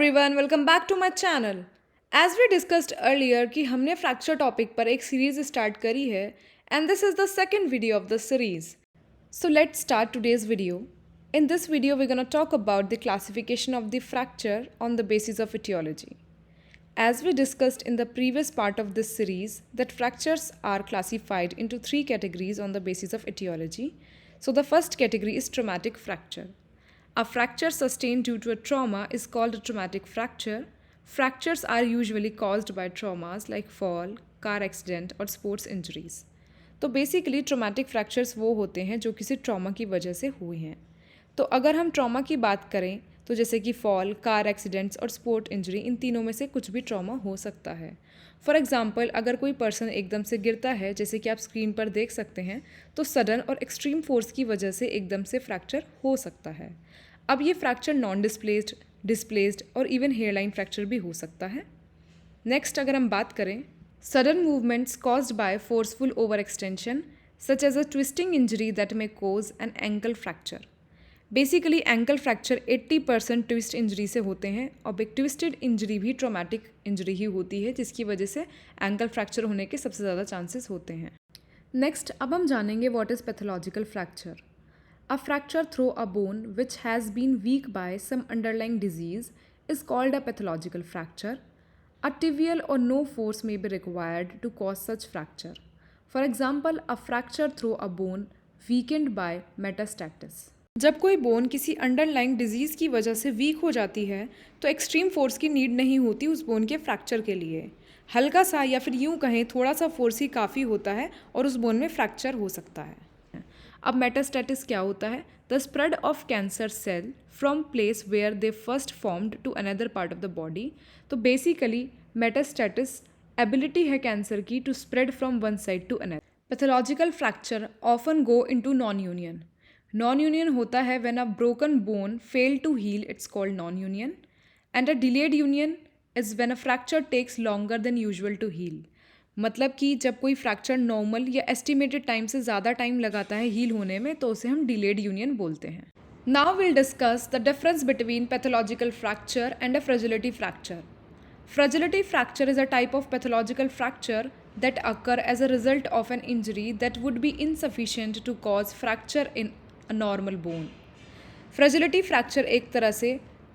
Everyone, welcome back to my channel. As we discussed earlier कि हमने fracture topic पर एक सीरीज स्टार्ट करी है and this is the second video of the series. So let's start today's video. In this video, we're going to talk about the classification of the fracture on the basis of etiology. As we discussed in the previous part of this series, that fractures are classified into three categories on the basis of etiology. So the first category is traumatic fracture. A fracture sustained due to a trauma is called a traumatic fracture. Fractures are usually caused by traumas like fall, car accident or sports injuries. तो basically traumatic fractures वो होते हैं जो किसी trauma की वजह से हुए हैं। तो अगर हम ट्रॉमा की बात करें तो जैसे कि फॉल, कार एक्सीडेंट्स और स्पोर्ट इंजरी, इन तीनों में से कुछ भी ट्रॉमा हो सकता है। फॉर एग्जांपल, अगर कोई पर्सन एकदम से गिरता है, जैसे कि आप स्क्रीन पर देख सकते हैं, तो सडन और एक्सट्रीम फोर्स की वजह से एकदम से फ्रैक्चर हो सकता है। अब ये फ्रैक्चर नॉन डिस्प्लेस्ड, डिस्प्लेस्ड और इवन हेयरलाइन फ्रैक्चर भी हो सकता है। नेक्स्ट अगर हम बात करें, sudden movements caused by forceful over extension such as a twisting injury that may cause an ankle fracture. Basically ankle fracture 80% twist injury से होते हैं और एक ट्विस्टेड इंजरी भी ट्रॉमेटिक इंजरी ही होती है, जिसकी वजह से एंकल फ्रैक्चर होने के सबसे ज़्यादा चांसेस होते हैं। नेक्स्ट अब हम जानेंगे what is pathological fracture. A fracture through a bone which has been weak by some underlying disease is called a pathological fracture. A tibial or no force may be required to cause such fracture. For example, a fracture through a bone weakened by metastasis. जब कोई bone किसी underlying disease की वजह से week हो जाती है तो एक्सट्रीम फोर्स की नीड नहीं होती उस बोन के फ्रैक्चर के लिए। हल्का सा या फिर यूँ कहें थोड़ा सा फोर्स ही काफ़ी होता है और उस बोन में फ्रैक्चर हो सकता है। अब मेटास्टेटिस क्या होता है? The spread of cancer cell from place where they first formed to another part of the body. तो बेसिकली मेटास्टेटिस एबिलिटी है कैंसर की to spread from one side to another. Pathological fracture often go into non union. Non union होता है when a broken bone fail to heal, it's called non union. And a delayed union is when a fracture takes longer than usual to heal. मतलब कि जब कोई fracture normal या estimated time से ज़्यादा time लगाता है हील होने में, तो उसे हम डिलेड यूनियन बोलते हैं। Now will discuss the difference between pathological fracture and a fragility fracture. Fragility fracture is a type of pathological fracture that occur as a result of an injury that would be insufficient to cause fracture in a normal bone. Fragility fracture एक तरह से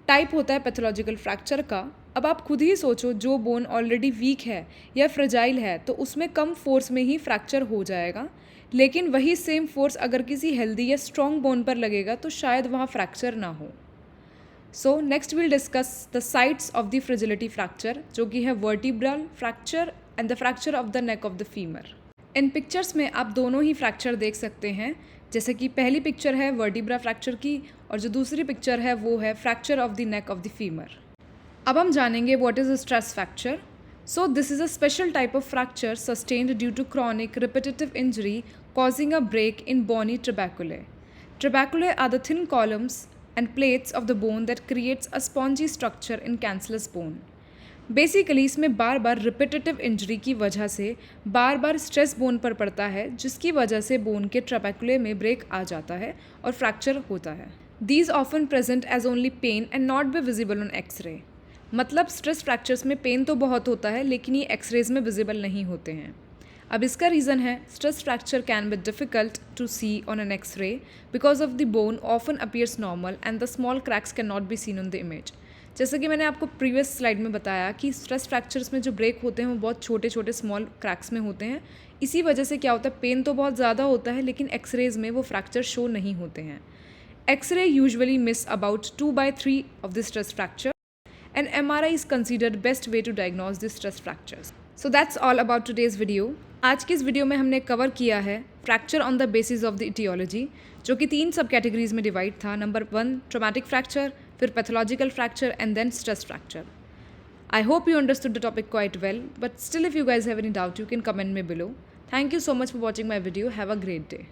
type होता है pathological fracture का। अब आप खुद ही सोचो, जो बोन ऑलरेडी वीक है या फ्रेजाइल है तो उसमें कम फोर्स में ही फ्रैक्चर हो जाएगा, लेकिन वही सेम फोर्स अगर किसी हेल्दी या स्ट्रॉन्ग बोन पर लगेगा तो शायद वहाँ फ्रैक्चर ना हो। So next will discuss the sites of the fragility fracture, जो कि है vertebral fracture and the fracture of the neck of the femur. In pictures में आप दोनों ही फ्रैक्चर देख सकते हैं, जैसे कि पहली पिक्चर है वर्टिब्रा फ्रैक्चर की और जो दूसरी पिक्चर है वो है fracture of the neck of the femur. अब हम जानेंगे what is stress fracture. So this is a special type of fracture sustained due to chronic repetitive injury causing a break in bony trabeculae. Trabeculae are the thin columns and plates of the bone that creates a spongy structure in cancellous bone. Basically इसमें बार बार repetitive injury की वजह से बार बार stress bone पर पड़ता है, जिसकी वजह से बोन के ट्रैबेकुले में ब्रेक आ जाता है और फ्रैक्चर होता है. These often present as only pain and not be visible on X-ray. मतलब स्ट्रेस फ्रैक्चर्स में पेन तो बहुत होता है लेकिन ये एक्सरेज में विजिबल नहीं होते हैं. अब इसका रीज़न है stress fracture can be difficult to see on an x-ray because of the bone often appears normal and the small cracks can not be seen on the image. जैसे कि मैंने आपको प्रीवियस स्लाइड में बताया कि stress fractures में जो break होते हैं वो बहुत छोटे छोटे स्मॉल क्रैक्स में होते हैं. इसी वजह से क्या होता है, पेन तो बहुत ज़्यादा होता है लेकिन एक्सरेज में वो फ्रैक्चर शो नहीं होते हैं. X-ray usually miss about 2/3 of the stress fracture and MRI is considered best way to diagnose the stress fractures. So that's all about today's video. आज की इस वीडियो में हमने कवर किया है fracture on the basis of the aetiology, जो कि 3 subcategories में डिवाइड था. नंबर 1 ट्रॉमेटिक फ्रैक्चर, फिर pathological fracture and then stress fracture. I hope you understood the topic quite well, but still if you guys have any doubt you can comment me below. Thank you so much for watching my video. Have a great day.